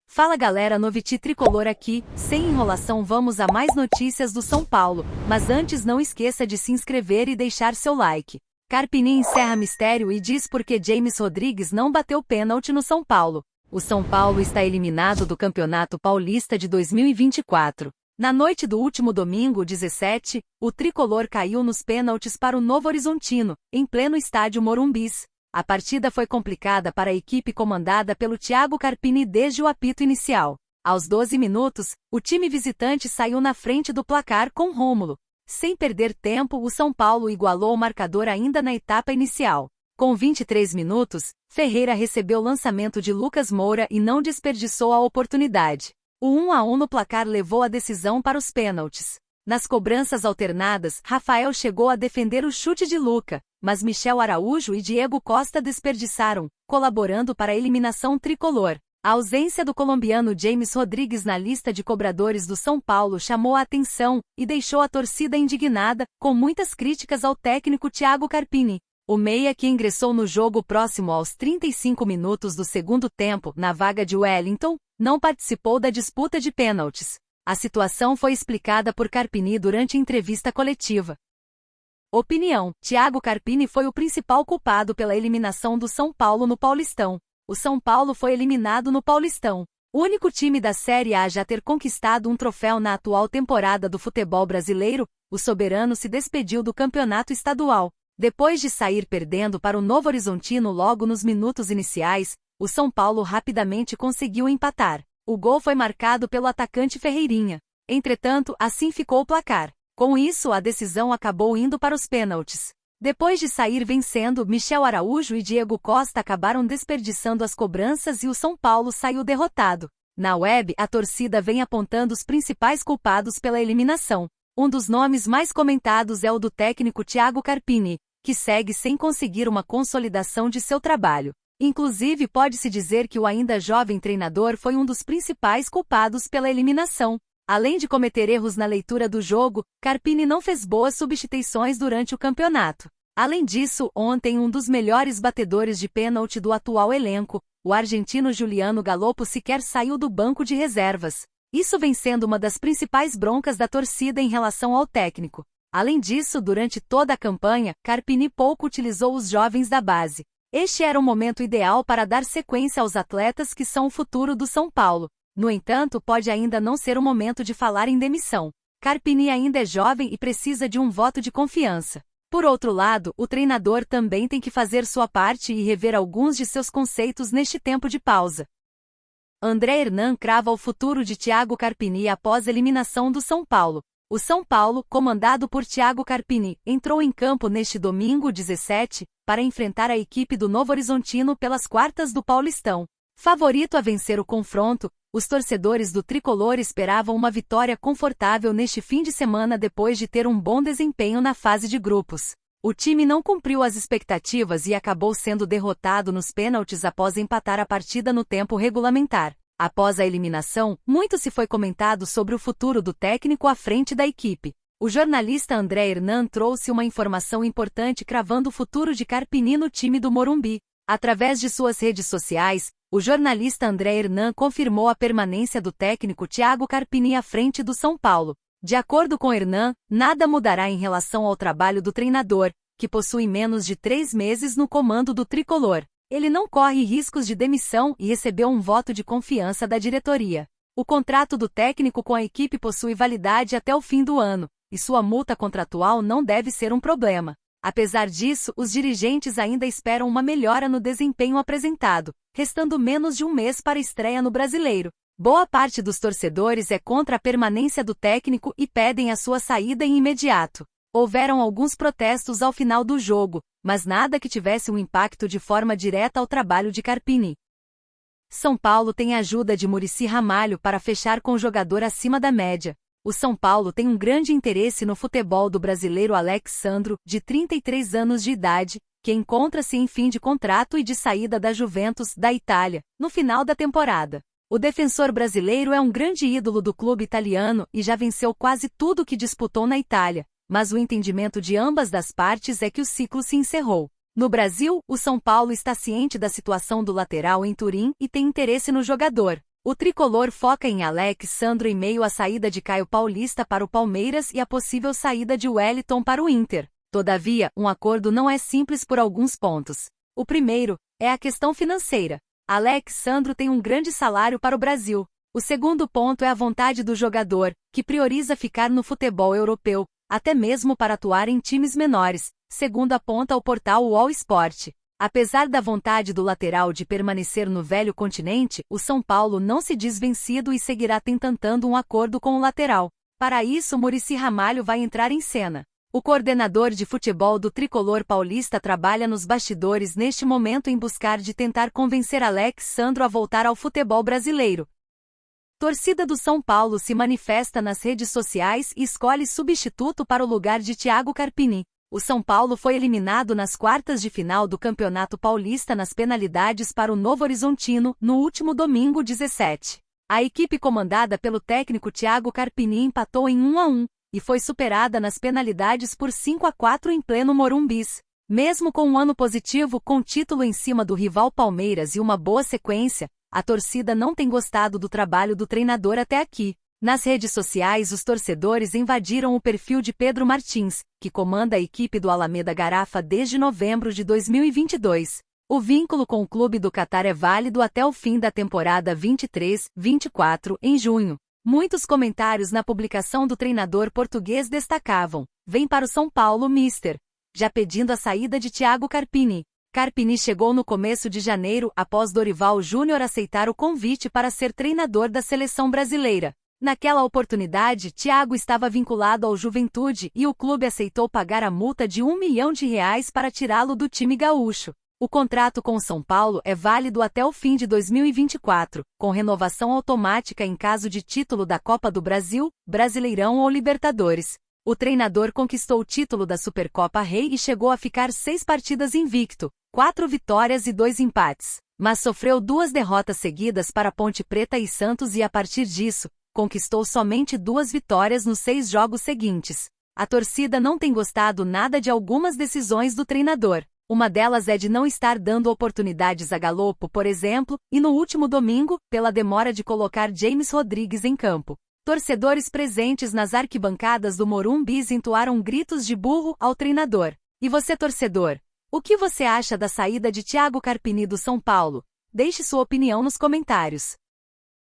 Fala galera, Noviti Tricolor aqui, sem enrolação vamos a mais notícias do São Paulo, mas antes não esqueça de se inscrever e deixar seu like. Carpini encerra mistério e diz por que James Rodrigues não bateu pênalti no São Paulo. O São Paulo está eliminado do Campeonato Paulista de 2024. Na noite do último domingo, 17, o tricolor caiu nos pênaltis para o Novo Horizontino, em pleno estádio Morumbis. A partida foi complicada para a equipe comandada pelo Thiago Carpini desde o apito inicial. Aos 12 minutos, o time visitante saiu na frente do placar com Rômulo. Sem perder tempo, o São Paulo igualou o marcador ainda na etapa inicial. Com 23 minutos, Ferreira recebeu o lançamento de Lucas Moura e não desperdiçou a oportunidade. O 1-1 no placar levou a decisão para os pênaltis. Nas cobranças alternadas, Rafael chegou a defender o chute de Luca, mas Michel Araújo e Diego Costa desperdiçaram, colaborando para a eliminação tricolor. A ausência do colombiano James Rodrigues na lista de cobradores do São Paulo chamou a atenção e deixou a torcida indignada, com muitas críticas ao técnico Thiago Carpini. O meia, que ingressou no jogo próximo aos 35 minutos do segundo tempo, na vaga de Wellington, não participou da disputa de pênaltis. A situação foi explicada por Carpini durante entrevista coletiva. Opinião: Thiago Carpini foi o principal culpado pela eliminação do São Paulo no Paulistão. O São Paulo foi eliminado no Paulistão, o único time da Série A a já ter conquistado um troféu na atual temporada do futebol brasileiro. O soberano se despediu do campeonato estadual. Depois de sair perdendo para o Novo Horizontino logo nos minutos iniciais, o São Paulo rapidamente conseguiu empatar. O gol foi marcado pelo atacante Ferreirinha. Entretanto, assim ficou o placar. Com isso, a decisão acabou indo para os pênaltis. Depois de sair vencendo, Michel Araújo e Diego Costa acabaram desperdiçando as cobranças e o São Paulo saiu derrotado. Na web, a torcida vem apontando os principais culpados pela eliminação. Um dos nomes mais comentados é o do técnico Thiago Carpini, que segue sem conseguir uma consolidação de seu trabalho. Inclusive, pode-se dizer que o ainda jovem treinador foi um dos principais culpados pela eliminação. Além de cometer erros na leitura do jogo, Carpini não fez boas substituições durante o campeonato. Além disso, ontem um dos melhores batedores de pênalti do atual elenco, o argentino Juliano Galopo, sequer saiu do banco de reservas. Isso vem sendo uma das principais broncas da torcida em relação ao técnico. Além disso, durante toda a campanha, Carpini pouco utilizou os jovens da base. Este era o momento ideal para dar sequência aos atletas que são o futuro do São Paulo. No entanto, pode ainda não ser o momento de falar em demissão. Carpini ainda é jovem e precisa de um voto de confiança. Por outro lado, o treinador também tem que fazer sua parte e rever alguns de seus conceitos neste tempo de pausa. André Hernan crava o futuro de Thiago Carpini após a eliminação do São Paulo. O São Paulo, comandado por Thiago Carpini, entrou em campo neste domingo 17, para enfrentar a equipe do Novo Horizontino pelas quartas do Paulistão. Favorito a vencer o confronto, os torcedores do tricolor esperavam uma vitória confortável neste fim de semana depois de ter um bom desempenho na fase de grupos. O time não cumpriu as expectativas e acabou sendo derrotado nos pênaltis após empatar a partida no tempo regulamentar. Após a eliminação, muito se foi comentado sobre o futuro do técnico à frente da equipe. O jornalista André Hernan trouxe uma informação importante cravando o futuro de Carpini no time do Morumbi. Através de suas redes sociais, o jornalista André Hernan confirmou a permanência do técnico Thiago Carpini à frente do São Paulo. De acordo com Hernan, nada mudará em relação ao trabalho do treinador, que possui menos de 3 meses no comando do tricolor. Ele não corre riscos de demissão e recebeu um voto de confiança da diretoria. O contrato do técnico com a equipe possui validade até o fim do ano, e sua multa contratual não deve ser um problema. Apesar disso, os dirigentes ainda esperam uma melhora no desempenho apresentado, restando menos de um mês para a estreia no Brasileiro. Boa parte dos torcedores é contra a permanência do técnico e pedem a sua saída em imediato. Houveram alguns protestos ao final do jogo, mas nada que tivesse um impacto de forma direta ao trabalho de Carpini. São Paulo tem a ajuda de Muricy Ramalho para fechar com o jogador acima da média. O São Paulo tem um grande interesse no futebol do brasileiro Alex Sandro, de 33 anos de idade, que encontra-se em fim de contrato e de saída da Juventus, da Itália, no final da temporada. O defensor brasileiro é um grande ídolo do clube italiano e já venceu quase tudo que disputou na Itália, mas o entendimento de ambas das partes é que o ciclo se encerrou. No Brasil, o São Paulo está ciente da situação do lateral em Turim e tem interesse no jogador. O tricolor foca em Alex Sandro em meio à saída de Caio Paulista para o Palmeiras e a possível saída de Wellington para o Inter. Todavia, um acordo não é simples por alguns pontos. O primeiro é a questão financeira. Alex Sandro tem um grande salário para o Brasil. O segundo ponto é a vontade do jogador, que prioriza ficar no futebol europeu, até mesmo para atuar em times menores, segundo aponta o portal UOL Sport. Apesar da vontade do lateral de permanecer no velho continente, o São Paulo não se diz vencido e seguirá tentando um acordo com o lateral. Para isso, Muricy Ramalho vai entrar em cena. O coordenador de futebol do tricolor paulista trabalha nos bastidores neste momento em buscar de tentar convencer Alex Sandro a voltar ao futebol brasileiro. Torcida do São Paulo se manifesta nas redes sociais e escolhe substituto para o lugar de Thiago Carpini. O São Paulo foi eliminado nas quartas de final do Campeonato Paulista nas penalidades para o Novo Horizontino, no último domingo 17. A equipe comandada pelo técnico Thiago Carpini empatou em 1-1, e foi superada nas penalidades por 5-4 em pleno Morumbis. Mesmo com um ano positivo com título em cima do rival Palmeiras e uma boa sequência, a torcida não tem gostado do trabalho do treinador até aqui. Nas redes sociais, os torcedores invadiram o perfil de Pedro Martins, que comanda a equipe do Alameda Garafa desde novembro de 2022. O vínculo com o clube do Catar é válido até o fim da temporada 23-24, em junho. Muitos comentários na publicação do treinador português destacavam: "Vem para o São Paulo, mister", já pedindo a saída de Thiago Carpini. Carpini chegou no começo de janeiro após Dorival Júnior aceitar o convite para ser treinador da seleção brasileira. Naquela oportunidade, Thiago estava vinculado ao Juventude e o clube aceitou pagar a multa de R$1 milhão para tirá-lo do time gaúcho. O contrato com o São Paulo é válido até o fim de 2024, com renovação automática em caso de título da Copa do Brasil, Brasileirão ou Libertadores. O treinador conquistou o título da Supercopa Rei e chegou a ficar 6 partidas invicto, 4 vitórias e 2 empates, mas sofreu 2 derrotas seguidas para Ponte Preta e Santos e a partir disso, conquistou somente 2 vitórias nos 6 jogos seguintes. A torcida não tem gostado nada de algumas decisões do treinador. Uma delas é de não estar dando oportunidades a Galopo, por exemplo, e no último domingo, pela demora de colocar James Rodrigues em campo. Torcedores presentes nas arquibancadas do Morumbis entoaram gritos de burro ao treinador. E você, torcedor? O que você acha da saída de Thiago Carpini do São Paulo? Deixe sua opinião nos comentários.